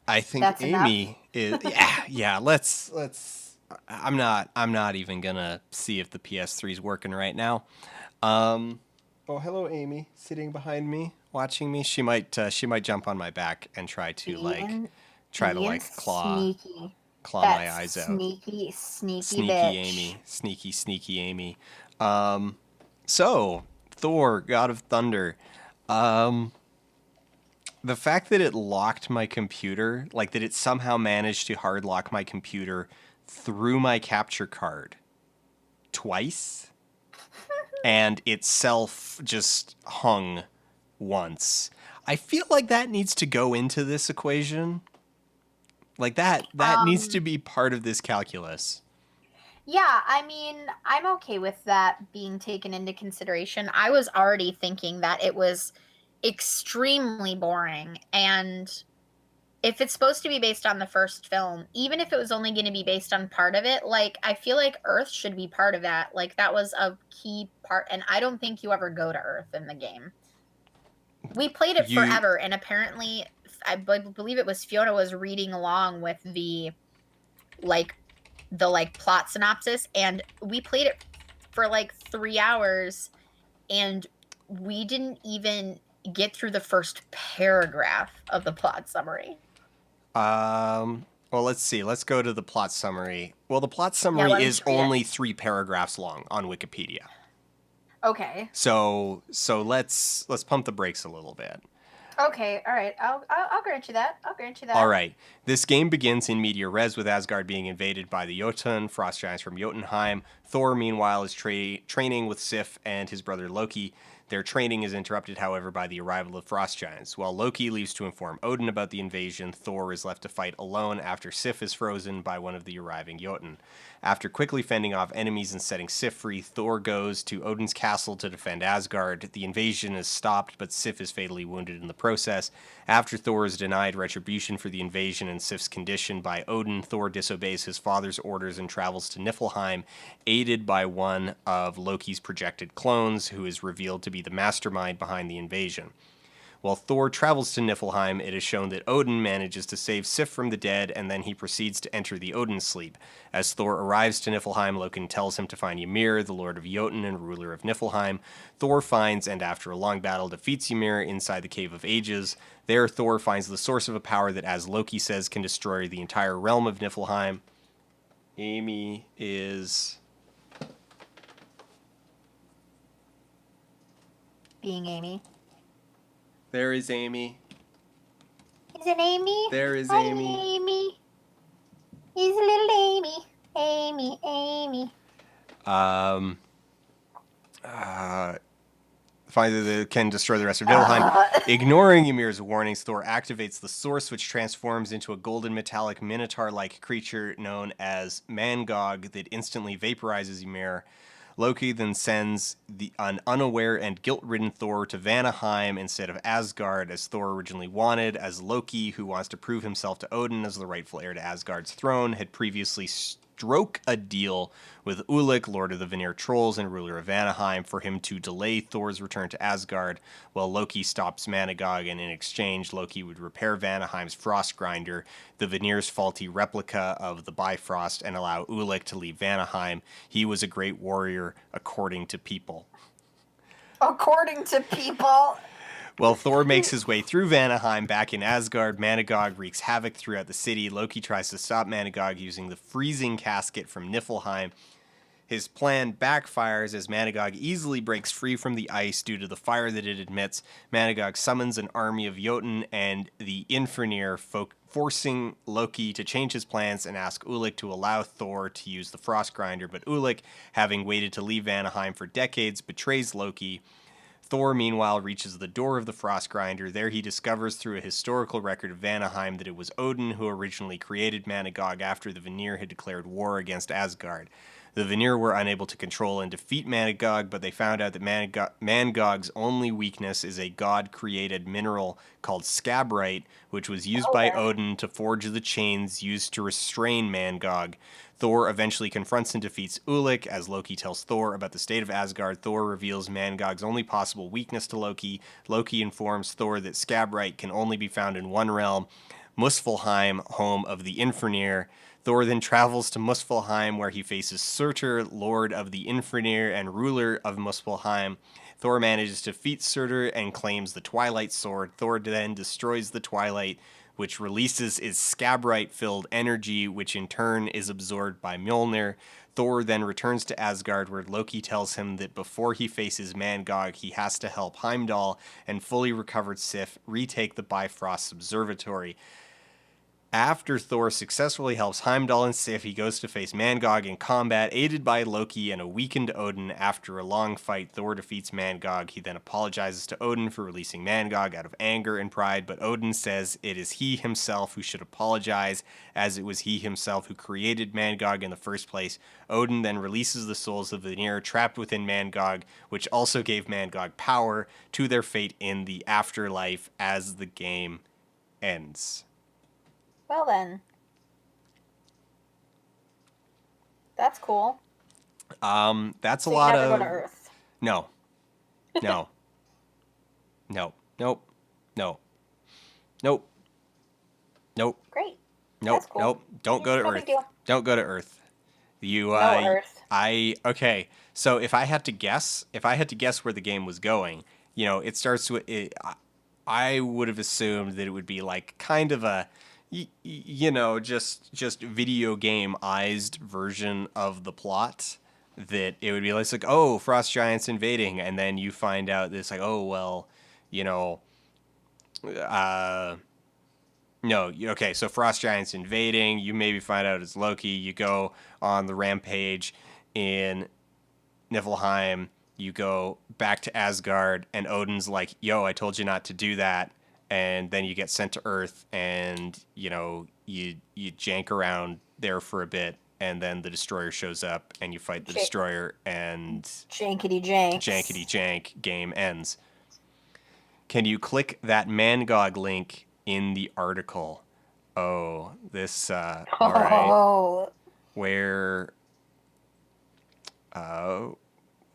I think That's enough. Amy is. Yeah. Let's. I'm not even gonna see if the PS3 is working right now. Um. Oh, hello, Amy, sitting behind me, watching me. She might jump on my back and Being try to being like sneaky. claw That my eyes out. sneaky Sneaky bitch. Amy, sneaky Amy. Um. So Thor, God of Thunder. Um. The fact that it locked my computer, like that it somehow managed to hard lock my computer through my capture card twice and itself just hung once. I feel like that needs to go into this equation. Like that needs to Um, be part of this calculus. yeah, I mean, I'm okay with that being taken into consideration. I was already thinking that it was extremely boring, and if it's supposed to be based on the first film, even if it was only going to be based on part of it, like I feel like Earth should be part of that. Like that was a key part, and I don't think you ever go to Earth in the game. We played it You forever, and apparently, believe it was Fiona was reading along with like the plot synopsis, and we played it for like 3 hours, and we didn't even get through the first paragraph of the plot summary. well, let's see. Let's go to the plot summary. Well, the plot Yeah, summary let me is just read it. only 3 paragraphs long on Wikipedia. Okay. So let's pump the brakes a little bit. Okay. All right. I'll grant you that. I'll grant you All that. right. This game begins in media res with Asgard being invaded by the Jotun, frost giants from Jotunheim. Thor, meanwhile, is training with Sif and his brother Loki. Their training is interrupted, however, by the arrival of frost giants. While Loki leaves to inform Odin about the invasion, Thor is left to fight alone after Sif is frozen by one of the arriving Jotun. After quickly fending off enemies and setting Sif free, Thor goes to Odin's castle to defend Asgard. The invasion is stopped, but Sif is fatally wounded in the process. After Thor is denied retribution for the invasion and Sif's condition by Odin, Thor disobeys his father's orders and travels to Niflheim, aided by one of Loki's projected clones, who is revealed to be the mastermind behind the invasion. While Thor travels to Niflheim, it is shown that Odin manages to save Sif from the dead, and then he proceeds to enter the Odin sleep. As Thor arrives to Niflheim, Loki tells him to find Ymir, the Lord of Jotun and ruler of Niflheim. Thor finds and, after a long battle, defeats Ymir inside the Cave of Ages. There, Thor finds the source of a power that, as Loki says, can destroy the entire realm of Niflheim. Amy is... Being Amy. There is Amy. Is it Amy? There is Hi, Amy. Amy. He's a little Amy. Amy. Um... Finally, they can destroy the rest of Niflheim. Ignoring Ymir's warnings, Thor activates the source, which transforms into a golden metallic minotaur-like creature known as Mangog that instantly vaporizes Ymir. Loki then sends an unaware and guilt-ridden Thor to Vanaheim instead of Asgard, as Thor originally wanted, as Loki, who wants to prove himself to Odin as the rightful heir to Asgard's throne, had previously struck a deal with Ulik, Lord of the Vanir Trolls and ruler of Vanaheim, for him to delay Thor's return to Asgard, while Loki stops Managog, and in exchange, Loki would repair Vanaheim's frost grinder, the Vanir's faulty replica of the Bifrost, and allow Ulik to leave Vanaheim. He was a great warrior, according to people. According to people. While Thor makes his way through Vanaheim back in Asgard, Managog wreaks havoc throughout the city. Loki tries to stop Managog using the freezing casket from Niflheim. His plan backfires as Managog easily breaks free from the ice due to the fire that it emits. Managog summons an army of Jotun and the Infernir, forcing Loki to change his plans and ask Ulik to allow Thor to use the frost grinder. But Ulik, having waited to leave Vanaheim for decades, betrays Loki. Thor, meanwhile, reaches the door of the frost grinder. There he discovers through a historical record of Vanaheim that it was Odin who originally created Managog after the Vanir had declared war against Asgard. The Vanir were unable to control and defeat Managog, but they found out that Mangog's only weakness is a god-created mineral called scabrite, which was used by Okay. Odin to forge the chains used to restrain Mangog. Thor eventually confronts and defeats Ulik. As Loki tells Thor about the state of Asgard, Thor reveals Mangog's only possible weakness to Loki. Loki informs Thor that scabrite can only be found in one realm, Muspelheim, home of the Infernir. Thor then travels to Muspelheim, where he faces Surtur, Lord of the Infernir and ruler of Muspelheim. Thor manages to defeat Surtur and claims the Twilight Sword. Thor then destroys the Twilight, which releases its scabrite-filled energy, which in turn is absorbed by Mjolnir. Thor then returns to Asgard, where Loki tells him that before he faces Mangog, he has to help Heimdall and fully recovered Sif retake the Bifrost Observatory. After Thor successfully helps Heimdall and Sif, he goes to face Mangog in combat, aided by Loki and a weakened Odin. After a long fight, Thor defeats Mangog. He then apologizes to Odin for releasing Mangog out of anger and pride, but Odin says it is he himself who should apologize, as it was he himself who created Mangog in the first place. Odin then releases the souls of the Vanir trapped within Mangog, which also gave Mangog power to their fate in the afterlife as the game ends. Well then. That's cool. That's So a lot you never of... go to Earth. No. No. No. Nope. No. Nope. Nope. Great. Nope. That's cool. Nope. Don't go to No big Earth. deal. Don't go to Earth. You No Earth. Okay. So if I had to guess where the game was going, it starts with I would have assumed that it would be like kind of a just video game-ized version of the plot, that it would be like, oh, frost giants invading, and then you find out this like, oh, well, no, okay, so frost giants invading, you maybe find out it's Loki, you go on the rampage in Niflheim, you go back to Asgard, and Odin's like, yo, I told you not to do that. And then you get sent to Earth, and you jank around there for a bit, and then the destroyer shows up, and you fight the destroyer, and jankety jank. Jankety jank, game ends. Can you click that Mangog link in the article? Oh, this all right.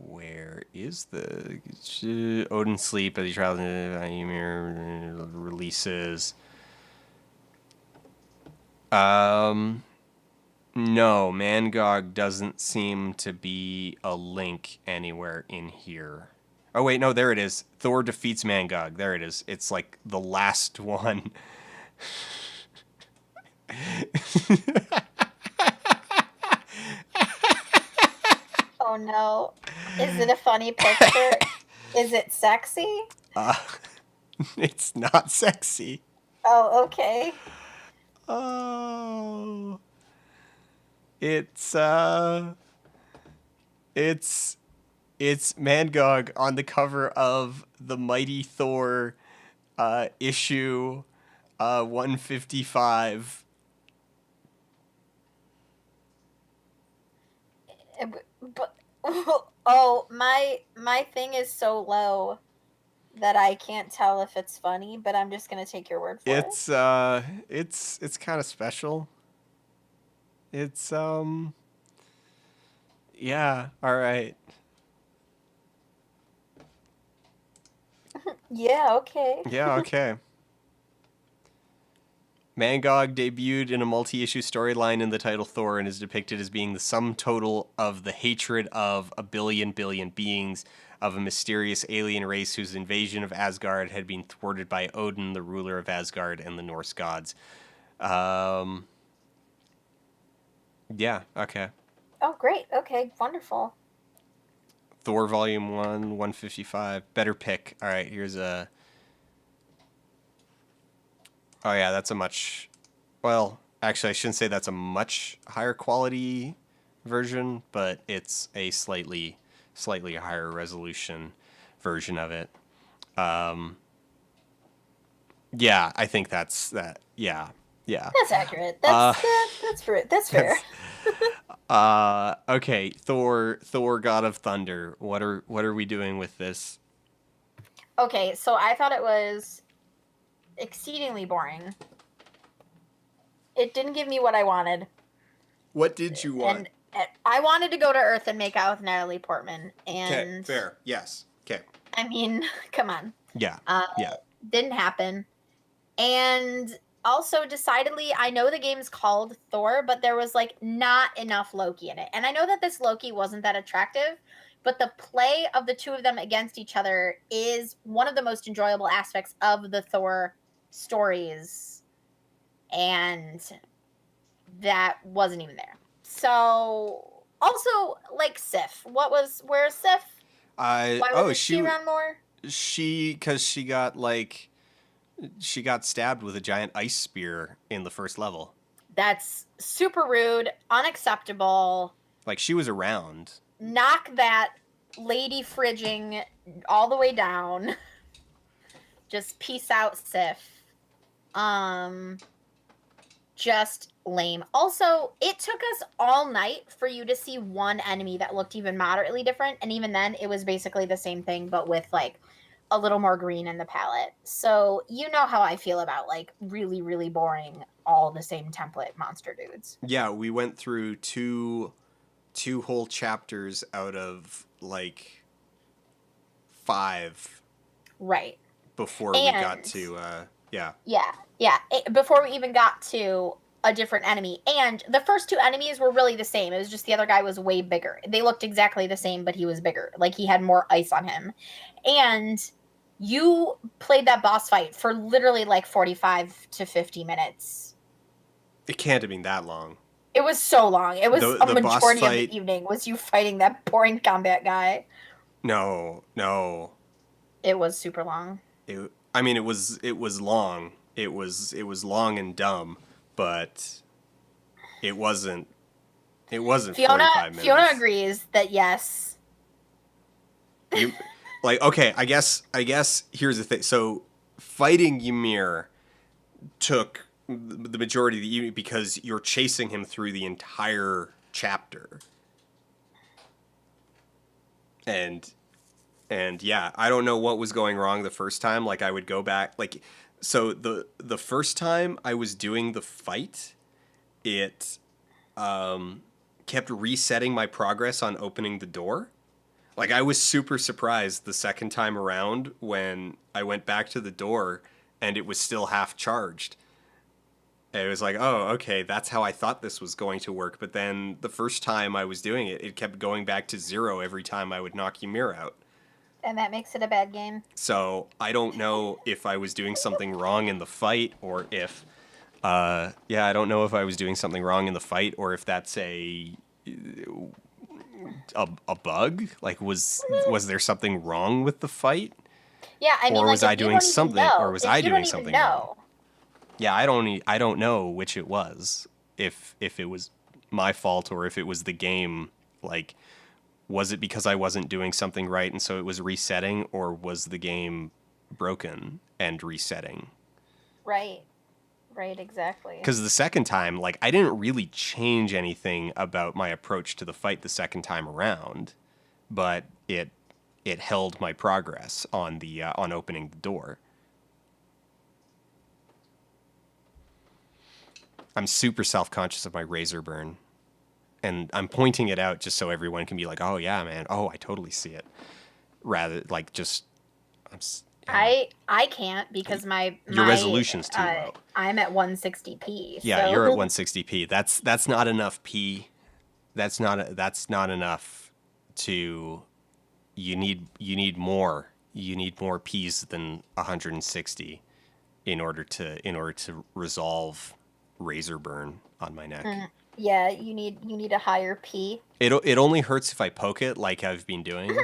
Where is the Odin sleep as he travels releases? No, Mangog doesn't seem to be a link anywhere in here. Oh wait, no, there it is. Thor defeats Mangog. There it is. It's like the last one. Oh no. Is it a funny picture? Is it sexy? It's not sexy. Oh, okay. Oh. It's Mangog on the cover of the Mighty Thor issue 155. But oh, my thing is so low that I can't tell if it's funny, but I'm just gonna take your word for it. It's kind of special. It's yeah, all right. Yeah, okay. Yeah, okay. Mangog debuted in a multi-issue storyline in the title Thor and is depicted as being the sum total of the hatred of a billion beings of a mysterious alien race whose invasion of Asgard had been thwarted by Odin, the ruler of Asgard, and the Norse gods. Yeah, okay. Oh, great. Okay, wonderful. Thor Volume 1, 155. Better pick. All right, here's a... Oh, yeah, that's a much... Well, actually, I shouldn't say that's a much higher quality version, but it's a slightly higher resolution version of it. Yeah, I think that's that. Yeah. That's accurate. That's fair. Okay, Thor, God of Thunder. What are we doing with this? Okay, so I thought it was exceedingly boring. It didn't give me what I wanted. What did you want? And I wanted to go to Earth and make out with Natalie Portman. And okay, fair. Yes. Okay. I mean, come on. Yeah. Yeah. Didn't happen. And Also, decidedly, I know the game's called Thor, but there was like not enough Loki in it. And I know that this Loki wasn't that attractive, but the play of the two of them against each other is one of the most enjoyable aspects of the Thor stories. And that wasn't even there. So, also, like Sif. Where's Sif? Why wasn't she around more? Because she got like she got stabbed with a giant ice spear in the first level. That's super rude, unacceptable. Like, she was around. Knock that lady fridging all the way down. Just peace out, Sif. Just lame. Also, it took us all night for you to see one enemy that looked even moderately different, and even then, it was basically the same thing, but with like a little more green in the palette. So you know how I feel about like really, really boring, all the same template monster dudes. Yeah, we went through two whole chapters out of like 5. Right. Before we got to before we even got to a different enemy. And the first 2 enemies were really the same. It was just the other guy was way bigger. They looked exactly the same, but he was bigger. Like, he had more ice on him. And you played that boss fight for literally like 45 to 50 minutes. It can't have been that long. It was so long. It was a majority of the evening was you fighting that boring combat guy. No. It was super long. It was long. It was long and dumb, but it wasn't 45 minutes. Fiona agrees that yes. Okay, I guess here's the thing. So fighting Ymir took the majority of the evening because you're chasing him through the entire chapter. And yeah, I don't know what was going wrong the first time. Like, I would go back, like, so the first time I was doing the fight, it kept resetting my progress on opening the door. Like, I was super surprised the second time around when I went back to the door and it was still half charged. And it was like, oh, okay, that's how I thought this was going to work. But then the first time I was doing it, it kept going back to 0 every time I would knock Ymir out. And that makes it a bad game. So I don't know if I was doing something wrong in the fight, or if, I don't know if I was doing something wrong in the fight, or if that's a bug. Like, was there something wrong with the fight? Yeah, I mean, or was like, I doing something, or was I doing something wrong? Yeah, I don't know which it was. If it was my fault or if it was the game. Like, was it because I wasn't doing something right and so it was resetting, or was the game broken and resetting? Right, exactly. Because the second time, like, I didn't really change anything about my approach to the fight the second time around, but it held my progress on the on opening the door. I'm super self-conscious of my razor burn. And I'm pointing it out just so everyone can be like, oh, yeah, man. Oh, I totally see it. Rather, like, just... I can't because your resolution's too low. I'm at 160p. Yeah, so. You're at 160p. That's not enough p. That's not enough to... You need more. You need more p's than 160 in order to resolve razor burn on my neck. Yeah, you need a higher P. It only hurts if I poke it, like I've been doing.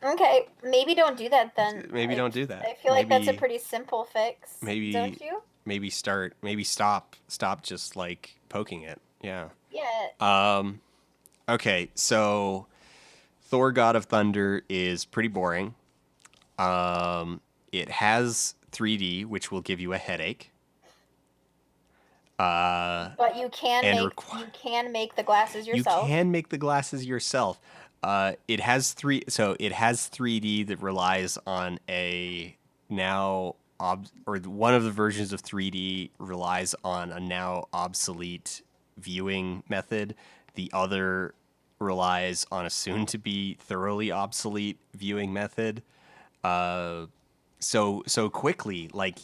Okay, maybe don't do that then. Maybe don't do that. I feel like that's a pretty simple fix. Maybe don't you? Maybe stop just like poking it. Yeah. Yeah. Okay, so Thor God of Thunder is pretty boring. It has 3D, which will give you a headache. But you can make the glasses yourself. You can make the glasses yourself. It has 3D that relies on one of the versions of 3D relies on a now obsolete viewing method. The other relies on a soon to be thoroughly obsolete viewing method. So quickly, like,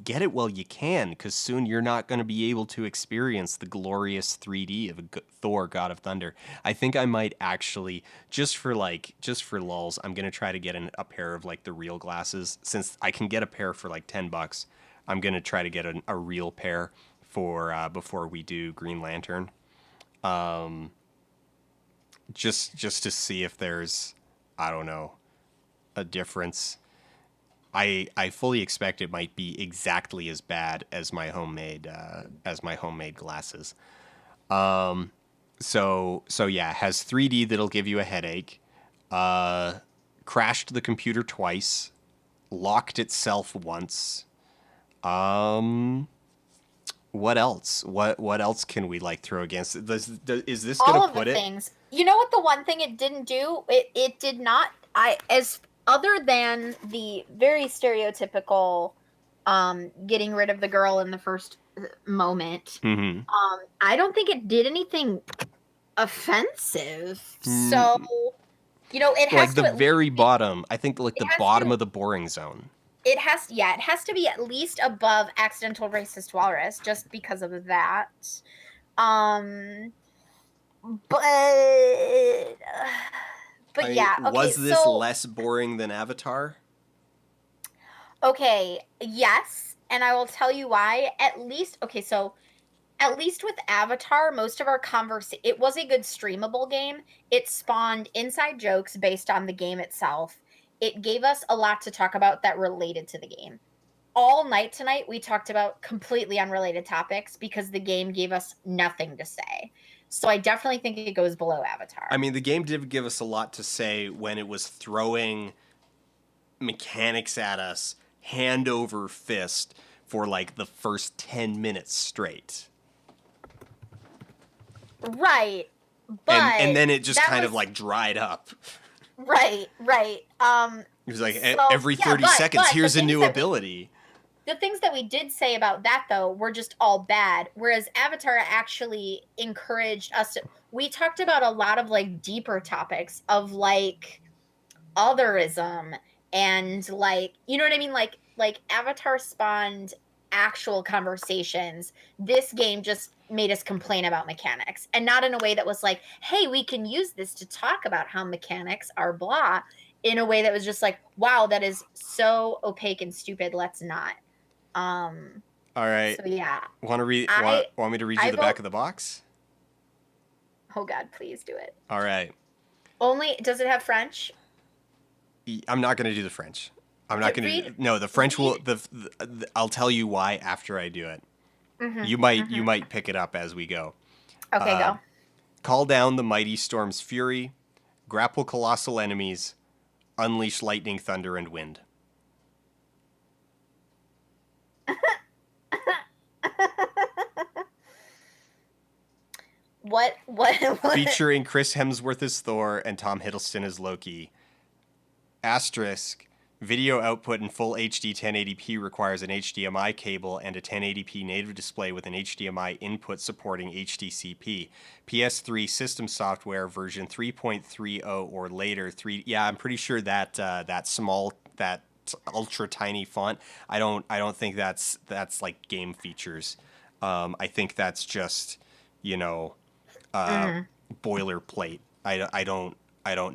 get it while you can, because soon you're not going to be able to experience the glorious 3D of Thor: God of Thunder. I think I might actually, just for lulz, I'm going to try to get a pair of like the real glasses, since I can get a pair for like $10. I'm going to try to get a real pair for before we do Green Lantern. Just to see if there's, I don't know, a difference. I fully expect it might be exactly as bad as my homemade glasses. So yeah, has 3D that'll give you a headache. Crashed the computer twice, locked itself once. What else? What else can we like throw against it? Is this All gonna of the put it? things. You know what? The one thing it didn't do, it did not. As other than the very stereotypical, getting rid of the girl in the first moment. Mm-hmm. I don't think it did anything offensive. So, Mm, it has like the to at least very be, bottom. I think like it the has bottom to of the boring zone. it has to be at least above accidental racist walrus just because of that. Um but I but mean, yeah, okay, was this so less boring than Avatar? okay, yes, and I will tell you why. At least with Avatar, most of our conversation, it was a good streamable game. It spawned inside jokes based on the game itself. It gave us a lot to talk about that related to the game. All night tonight, we talked about completely unrelated topics because the game gave us nothing to say. So I definitely think it goes below I Avatar. mean, the game did give us a lot to say when it was throwing mechanics at us hand over fist for like the first 10 minutes straight. Right. And But then it just that kind of was like dried up. right, right. It was like So every yeah, 30 seconds, but here's a new ability. the things that we did say about that though were just all bad, whereas Avatar actually encouraged us to, we talked about a lot of like deeper topics of like otherism and like, you know what I mean, like Avatar spawned actual conversations. This game just made us complain about mechanics, and not in a way that was like, hey, we can use this to talk about how mechanics are blah, in a way that was just like, wow, that is so opaque and stupid, let's not. um All right. so yeah, Want to read I want me to read you I the back vote. of the box? Oh God, please do it. All right. Only does it have French? I'm not going to do the French. I'm not going to Read, do No, the French will read. I'll tell you why after I do it. Mm-hmm, You mm-hmm. might pick it up as we go. Okay, go. Call down the mighty storm's fury, grapple colossal enemies, unleash lightning, thunder, and wind. What? Featuring Chris Hemsworth as Thor and Tom Hiddleston as Loki. Asterisk. Video output in full HD 1080p requires an HDMI cable and a 1080p native display with an HDMI input supporting HDCP. PS3 system software version 3.30 or later. Yeah, I'm pretty sure that that ultra tiny font. I don't think that's like game features. I think that's just, you know, Mm, boilerplate. I don't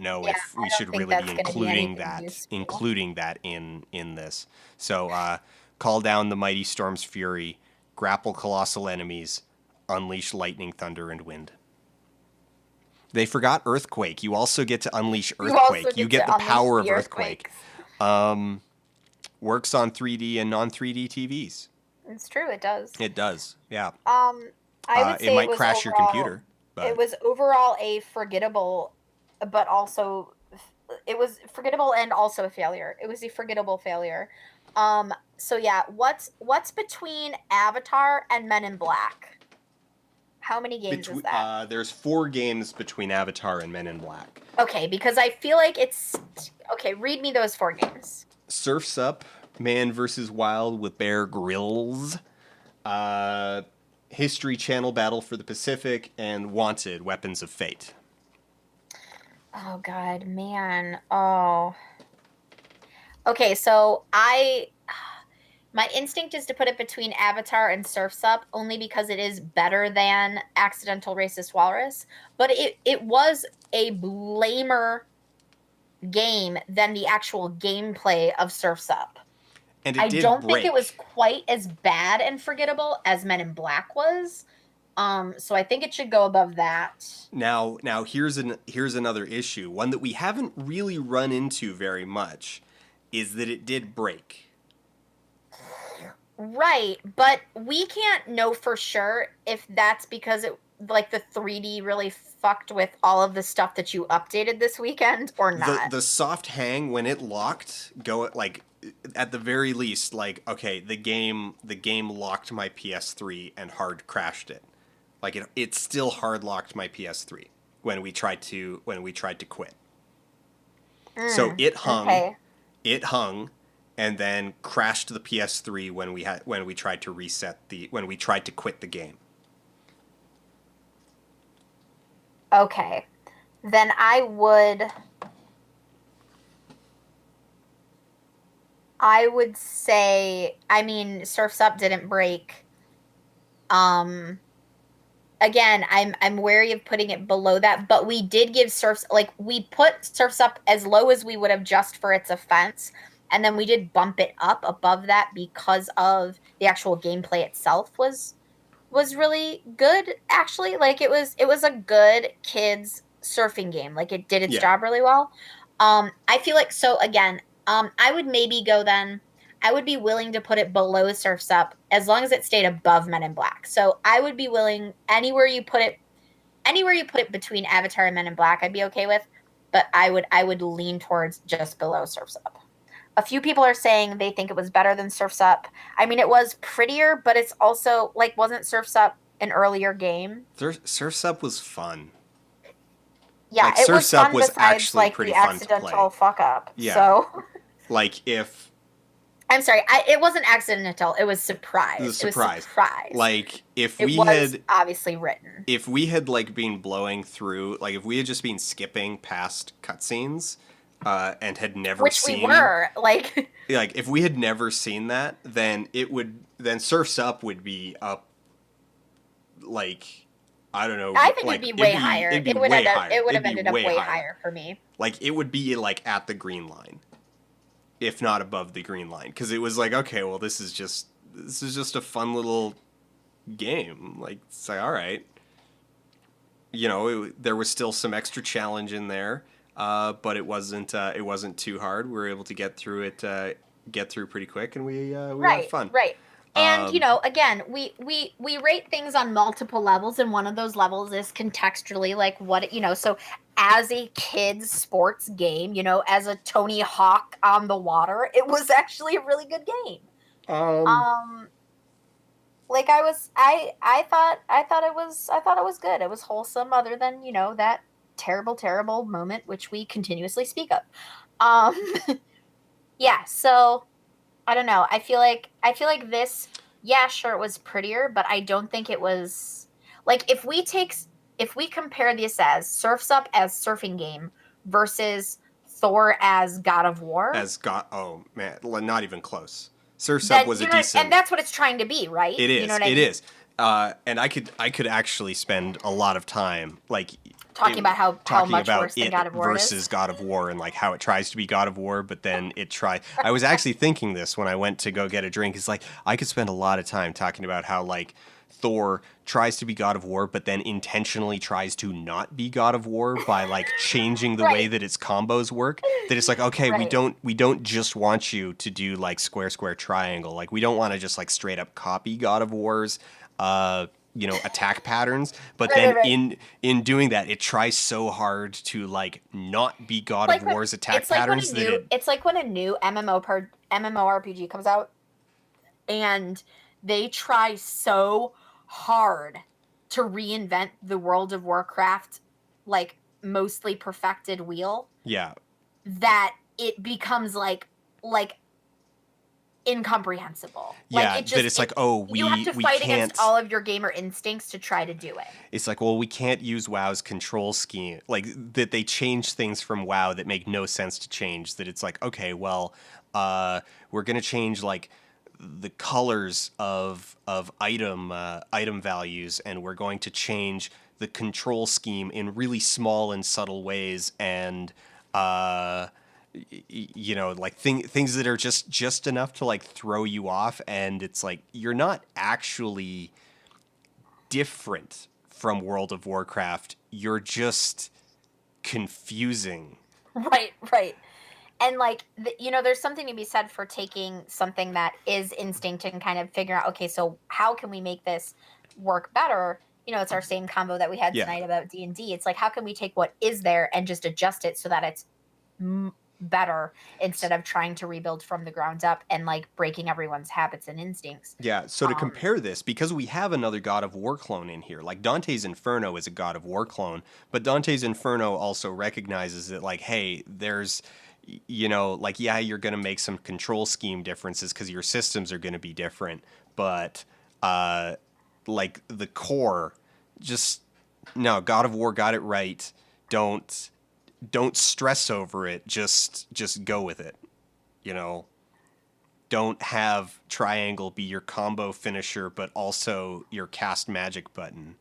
know yeah, if we I don't should think really be that's going to be anything useful. including that in this. So call down the mighty storm's fury, grapple colossal enemies, unleash lightning, thunder, and wind. They forgot earthquake. You also get to unleash You also earthquake. You get get the to unleash power of the earthquake. earthquakes. Works on 3D and non 3D TVs. It's true, it does. It does. Yeah. I would It say might crash your computer, it but was overall a forgettable, but also it was forgettable and also a failure. It was a forgettable failure. So yeah, what's between Avatar and Men in Black? How many games is that? there's 4 games between Avatar and Men in Black. Okay, because I feel like it's okay. Read me those 4 games. Surf's Up, Man vs. Wild with Bear Grylls, History Channel Battle for the Pacific, and Wanted Weapons of Fate. Oh God, man. Oh. Okay, so My instinct is to put it between Avatar and Surf's Up, only because it is better than Accidental Racist Walrus. But it was a blamer game than the actual gameplay of Surf's Up. And it I did don't think it was break. quite as bad and forgettable as Men in Black was. So I think it should go above that. Now here's another issue, one that we haven't really run into very much, is that it did break. Right, but we can't know for sure if that's because it like the 3D really fucked with all of the stuff that you updated this weekend or not. The soft hang when it locked, go like at the very least, like, okay, the game locked my PS3 and hard crashed it. Like it still hard locked my PS3 when we tried to quit. So it hung, Okay. and then crashed the PS3 when we tried to quit the game. Okay. Then I would say, I mean, Surf's Up didn't break. Again, I'm wary of putting it below that, but we did give we put Surf's Up as low as we would have just for its offense, and then we did bump it up above that because of the actual gameplay itself was really good, actually. Like it was a good kids surfing game. Like it did its job really well. I feel like, so again, I would maybe go then. I would be willing to put it below Surf's Up as long as it stayed above Men in Black. So I would be willing anywhere you put it between Avatar and Men in Black, I'd be okay with. But I would lean towards just below Surf's Up. A few people are saying they think it was better than Surf's Up. I mean, it was prettier, but it's also like, wasn't Surf's Up an earlier game? Surf's Up was fun. Yeah, like, it Surf's was fun Up was besides actually like pretty the fun to play. accidental fuck up. Yeah. So like if I'm sorry, it wasn't accidental. It was surprise. It was surprise. Like if it we was had obviously written. If we had like been blowing through, like if we had just been skipping past cutscenes, and had never Which seen, we were like if we had never seen that, then Surf's Up would be up, like, I don't know. I think like, it'd be way higher. It'd be It would way higher. It would It'd have be ended up way higher. higher for me. Like it would be like at the green line, if not above the green line, because it was like, okay, well, this is just a fun little game. Like, it's like, all right, there was still some extra challenge in there, but it wasn't too hard. We were able to get through pretty quick, and we had fun. Right. And again, we rate things on multiple levels, and one of those levels is contextually, like what so as a kids sports game, as a Tony Hawk on the water, it was actually a really good game. Like I thought it was good. It was wholesome, other than that terrible moment which we continuously speak of. Yeah, so I don't know. I feel like this, yeah, sure, it was prettier, but I don't think it was like, if we compare this as Surf's Up as surfing game versus Thor as God of War. Oh man, not even close. Surf's Up was a decent, and that's what it's trying to be, right? It is. You know what I mean? Is. And I could actually spend a lot of time talking about how much worse than God of War versus God of War, and like how it tries to be God of War, but then it tries. I was actually thinking this when I went to go get a drink. It's like I could spend a lot of time talking about how like Thor tries to be God of War, but then intentionally tries to not be God of War by like changing the way that its combos work. That it's like, okay, we don't just want you to do like square triangle. Like we don't want to just like straight up copy God of War's attack patterns, but in doing that, it tries so hard to like not be God of War's attack patterns. It's like when a new MMORPG comes out, and they try so hard to reinvent the World of Warcraft, like mostly perfected wheel. Yeah. That it becomes like incomprehensible. Yeah, like it's like, you have to fight against all of your gamer instincts to try to do it. It's like, well, we can't use WoW's control scheme. Like that they change things from WoW that make no sense to change. That it's like, okay, well, we're gonna change like the colors of item values, and we're going to change the control scheme in really small and subtle ways, and like things that are just enough to like throw you off, and it's like you're not actually different from World of Warcraft. You're just confusing. Right, right. And like there's something to be said for taking something that is instinct and kind of figuring out, okay, so how can we make this work better? It's our same combo that we had Yeah. tonight about D&D. It's like, how can we take what is there and just adjust it so that it's better, instead of trying to rebuild from the ground up and like breaking everyone's habits and instincts. Yeah, so to compare this, because we have another God of War clone in here, like Dante's Inferno is a God of War clone, but Dante's Inferno also recognizes that, like, hey, there's, like, yeah, you're going to make some control scheme differences because your systems are going to be different, but, like, the core, just, no, God of War got it right. Don't stress over it. Just go with it, Don't have triangle be your combo finisher, but also your cast magic button.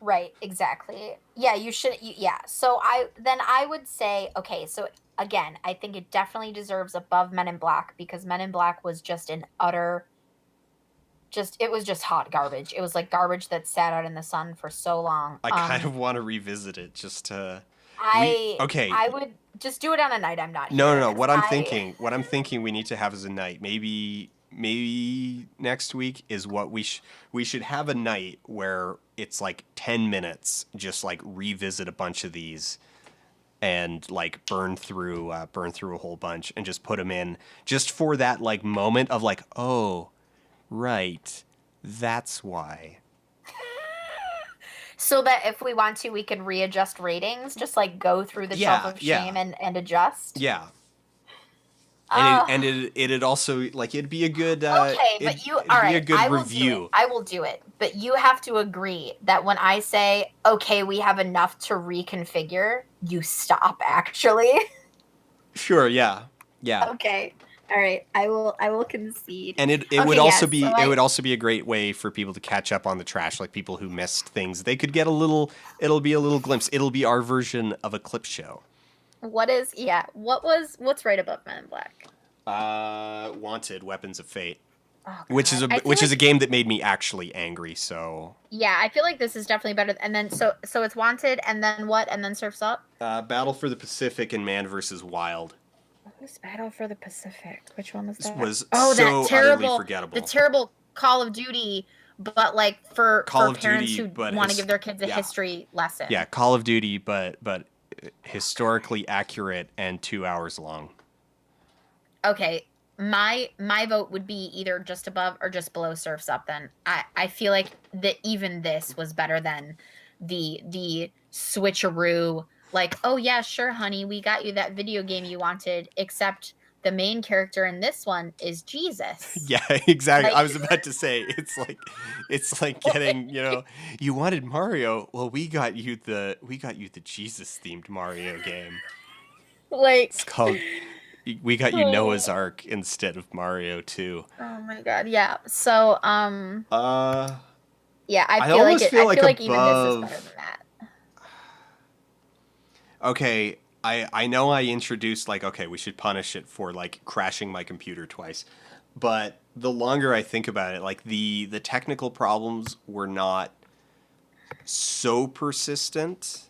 Right, exactly. Yeah, you should. Yeah. So I would say, okay. So again, I think it definitely deserves above Men in Black, because Men in Black was just an utter, it was just hot garbage. It was like garbage that sat out in the sun for so long. I kind of want to revisit it just to. Okay. I would just do it on a night I'm not here. No. What I'm thinking we need to have as a night, maybe next week, is what we should have a night where it's like 10 minutes, just like revisit a bunch of these and like burn through a whole bunch and just put them in just for that like moment of like, oh, right, that's why. So that if we want to, we can readjust ratings, just like go through the shelf of shame and adjust. Yeah. And it'd also, like, it'd be a good okay, but a good review. I will do it, but you have to agree that when I say, okay, we have enough to reconfigure, you stop actually. Sure, yeah. Okay. All right, I will concede. And it would also be it would also be a great way for people to catch up on the trash, like people who missed things. They could get it'll be a little glimpse. It'll be our version of a clip show. What's right above Men in Black? Wanted, Weapons of Fate. Oh, which is a game that made me actually angry, so. Yeah, I feel like this is definitely better. And then so it's Wanted, and then what? And then Surf's Up? Battle for the Pacific and Man vs. Wild. What was Battle for the Pacific? Which one was that? Was that terrible, utterly forgettable. The terrible Call of Duty, but like for parents who want to give their kids a history lesson. Yeah, Call of Duty, but historically accurate and 2 hours long. Okay, my vote would be either just above or just below Surf's Up. Then I feel like that even this was better than the switcheroo. Like, oh yeah, sure, honey, we got you that video game you wanted, except the main character in this one is Jesus. Yeah, exactly. Like, I was about to say, it's like getting, you wanted Mario. Well, we got you the Jesus themed Mario game. Like, it's called. We got you Noah's Ark instead of Mario 2. Oh my god, yeah. So, yeah, I feel like even this is better than that. Okay, I know I introduced, like, okay, we should punish it for, like, crashing my computer twice. But the longer I think about it, like, the technical problems were not so persistent.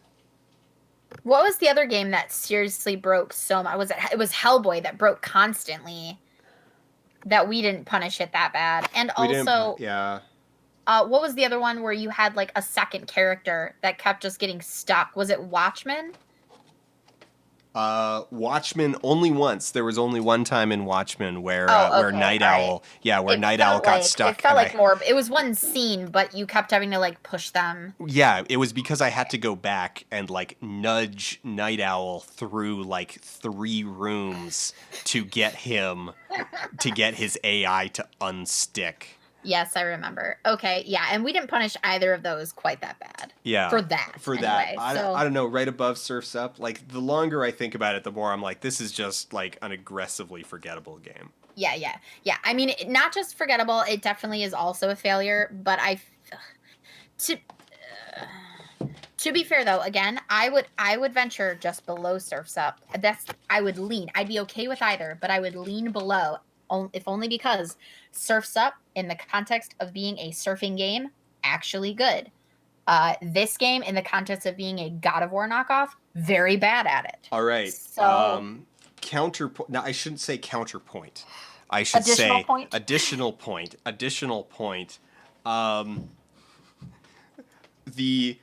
What was the other game that seriously broke so much? It was Hellboy that broke constantly, that we didn't punish it that bad. And also, yeah. What was the other one where you had, like, a second character that kept just getting stuck? Was it Watchmen? Watchmen only once. There was only one time in Watchmen where Night Owl, Night Owl got stuck. It felt like more. It was one scene, but you kept having to like push them. Yeah, it was because I had to go back and like nudge Night Owl through like 3 rooms to get his AI to unstick. Yes, I remember. Okay, yeah, and we didn't punish either of those quite that bad. Yeah. For that. I don't know, right above Surf's Up, like, the longer I think about it, the more I'm like, this is just, like, an aggressively forgettable game. Yeah. I mean, not just forgettable. It definitely is also a failure. But to to be fair though, again, I would venture just below Surfs Up. I would lean. I'd be okay with either, but I would lean below, if only because Surfs Up, in the context of being a surfing game, actually good. This game, in the context of being a God of War knockoff, very bad at it. All right. So Counterpoint. No, I shouldn't say counterpoint. I should additional say point. additional point. Additional point. Um, the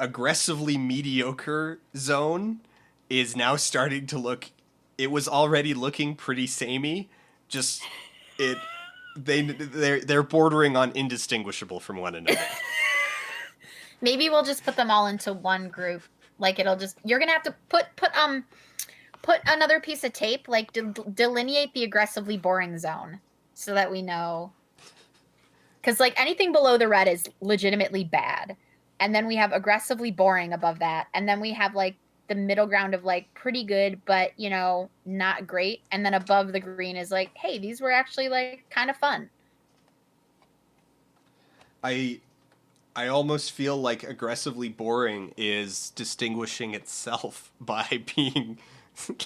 aggressively mediocre zone is now starting to look. It was already looking pretty samey. Just it. They're bordering on indistinguishable from one another. Maybe we'll just put them all into one group. Like it'll just you're gonna have to put another piece of tape, like delineate the aggressively boring zone, so that we know. Because like anything below the red is legitimately bad, and then we have aggressively boring above that, and then we have like the middle ground of like pretty good, but not great, and then above the green is like, hey, these were actually like kind of fun. I almost feel like aggressively boring is distinguishing itself by being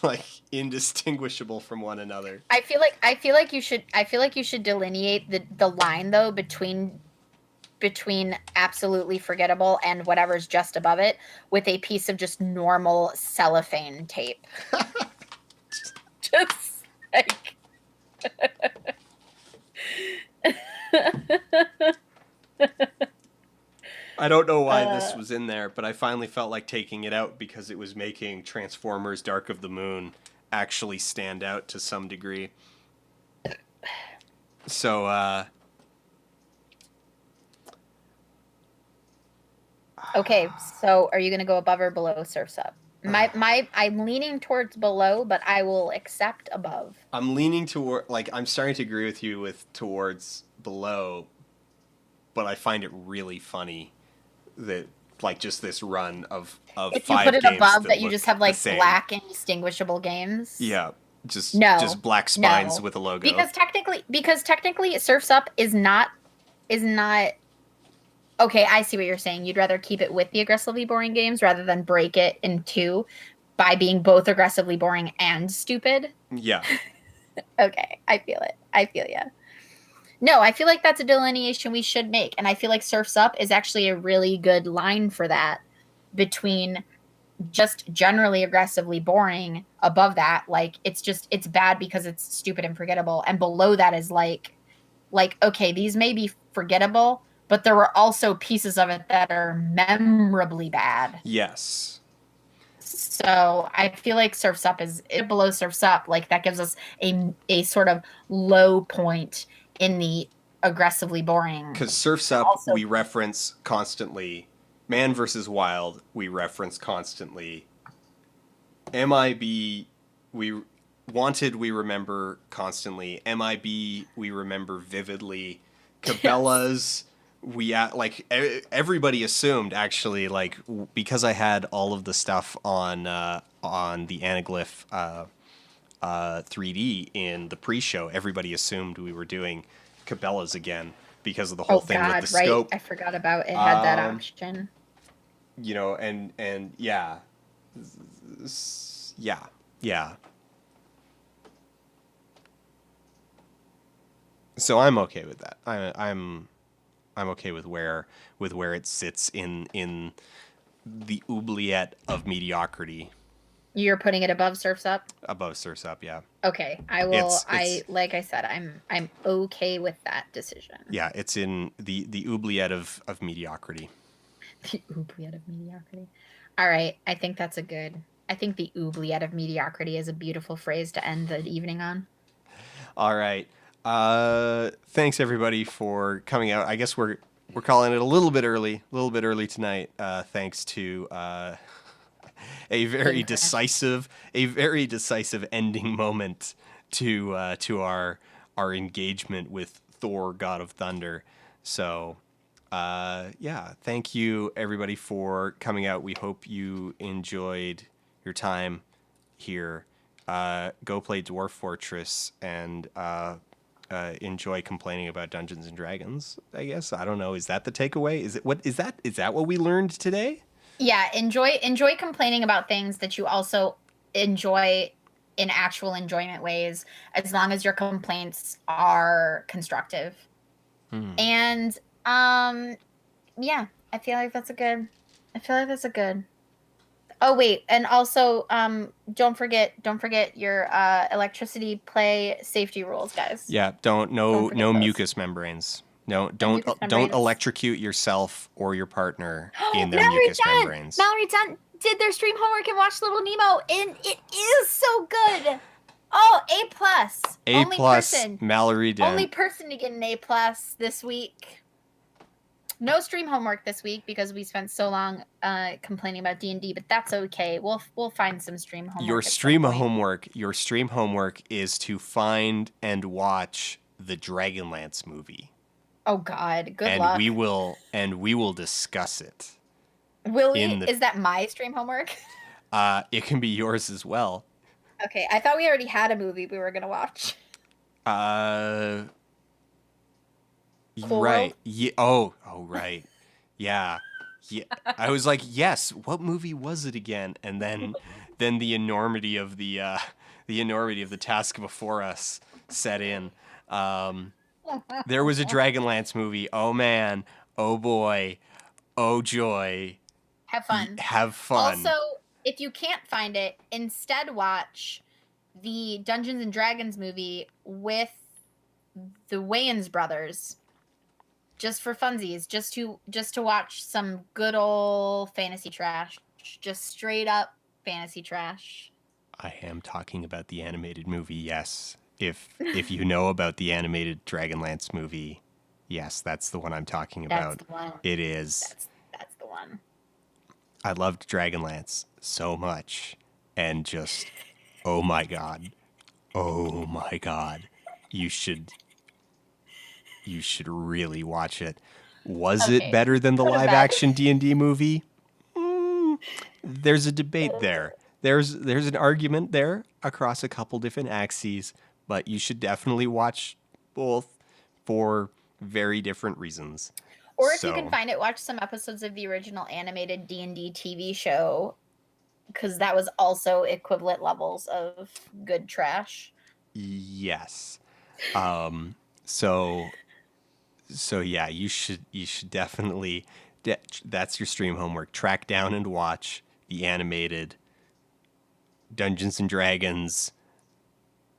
like indistinguishable from one another. I feel like you should delineate the line though between absolutely forgettable and whatever's just above it with a piece of just normal cellophane tape. Just like I don't know why this was in there, but I finally felt like taking it out because it was making Transformers Dark of the Moon actually stand out to some degree. So, okay, so are you going to go above or below Surf's Up? I'm leaning towards below, but I will accept above. I'm leaning toward, like, I'm starting to agree with you towards below, but I find it really funny that, like, just this run of If you 5 put it games above that that, you look just have the like same. black indistinguishable games. Yeah, just No, black spines no, with a logo. because technically, Surf's Up is not. Okay, I see what you're saying. You'd rather keep it with the aggressively boring games rather than break it in two by being both aggressively boring and stupid. Yeah. Okay, I feel it. I feel ya. No, I feel like that's a delineation we should make, and I feel like Surf's Up is actually a really good line for that between just generally aggressively boring above that, like it's bad because it's stupid and forgettable, and below that is like okay, these may be forgettable, but there were also pieces of it that are memorably bad. Yes. So I feel like Surf's Up is below Surf's Up, like that gives us a sort of low point in the aggressively boring. Because Surf's Up, also, we reference constantly. Man vs. Wild, we reference constantly. MIB, we Wanted, we remember constantly. MIB, we remember vividly. Cabela's, everybody assumed actually, like, because I had all of the stuff on the Anaglyph 3D in the pre-show, everybody assumed we were doing Cabela's again because of the whole thing with the scope. I forgot about it had that option. And yeah. So I'm okay with that. I'm okay with where it sits in the oubliette of mediocrity. You're putting it above Surf's Up? Above Surf's Up, yeah. Okay, I will. Like I said, I'm okay with that decision. Yeah, it's in the oubliette of mediocrity. The oubliette of mediocrity. All right, I think that's I think the oubliette of mediocrity is a beautiful phrase to end the evening on. All right. Thanks everybody for coming out. I guess we're calling it a little bit early tonight. Thanks to a very decisive ending moment to our engagement with Thor, God of Thunder. So, yeah, thank you everybody for coming out. We hope you enjoyed your time here go play Dwarf Fortress and enjoy complaining about Dungeons and Dragons. I guess I don't know. Is that the takeaway? Is that what we learned today? Yeah, enjoy complaining about things that you also enjoy in actual enjoyment ways, as long as your complaints are constructive. And yeah, I feel like that's a good. Oh wait, and also don't forget your electricity play safety rules, guys. Yeah, Don't forget no those. mucous membranes. No, No mucus don't membranes. electrocute yourself or your partner in their Mallory mucous Dunn! membranes. Mallory Dunn did their stream homework and watched Little Nemo, and it is so good. Oh, A plus. A plus, Mallory Only Dent. person to get an A plus this week. No stream homework this week because we spent so long complaining about D&D, but that's okay. We'll find some stream homework. Your stream homework is to find and watch the Dragonlance movie. Oh God, good luck. And we will discuss it. Will we? Is that my stream homework? It can be yours as well. Okay, I thought we already had a movie we were gonna watch. Cool Right. World? Yeah. Oh, right. Yeah. Yeah. I was like, yes. What movie was it again? And then the enormity of the task before us set in. There was a Dragonlance movie. Oh man. Oh boy. Oh joy. Have fun. Have fun. Also, if you can't find it, instead watch the Dungeons and Dragons movie with the Wayans brothers. Just for funsies, just to watch some good old fantasy trash. Just straight up fantasy trash. I am talking about the animated movie, yes. If you know about the animated Dragonlance movie, yes, that's the one I'm talking about. That's the one. It is. That's the one. I loved Dragonlance so much, and just, oh my god, you should really watch it. Was it better than the live action D&D movie? There's a debate there. There's an argument there across a couple different axes, but you should definitely watch both for very different reasons. Or if you can find it, watch some episodes of the original animated D&D TV show, because that was also equivalent levels of good trash. Yes. So yeah, you should definitely, that's your stream homework. Track down and watch the animated Dungeons and Dragons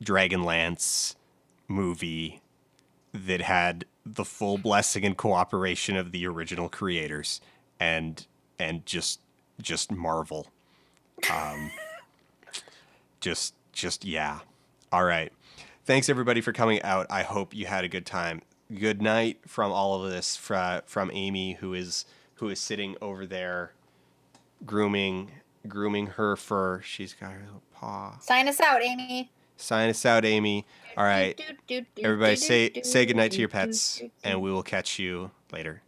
Dragonlance movie that had the full blessing and cooperation of the original creators, and just marvel. Just yeah. All right. Thanks everybody for coming out. I hope you had a good time. Good night from all of this, from Amy, who is sitting over there grooming her fur. She's got her little paw. Sign us out, Amy. All right. Everybody say goodnight to your pets, and we will catch you later.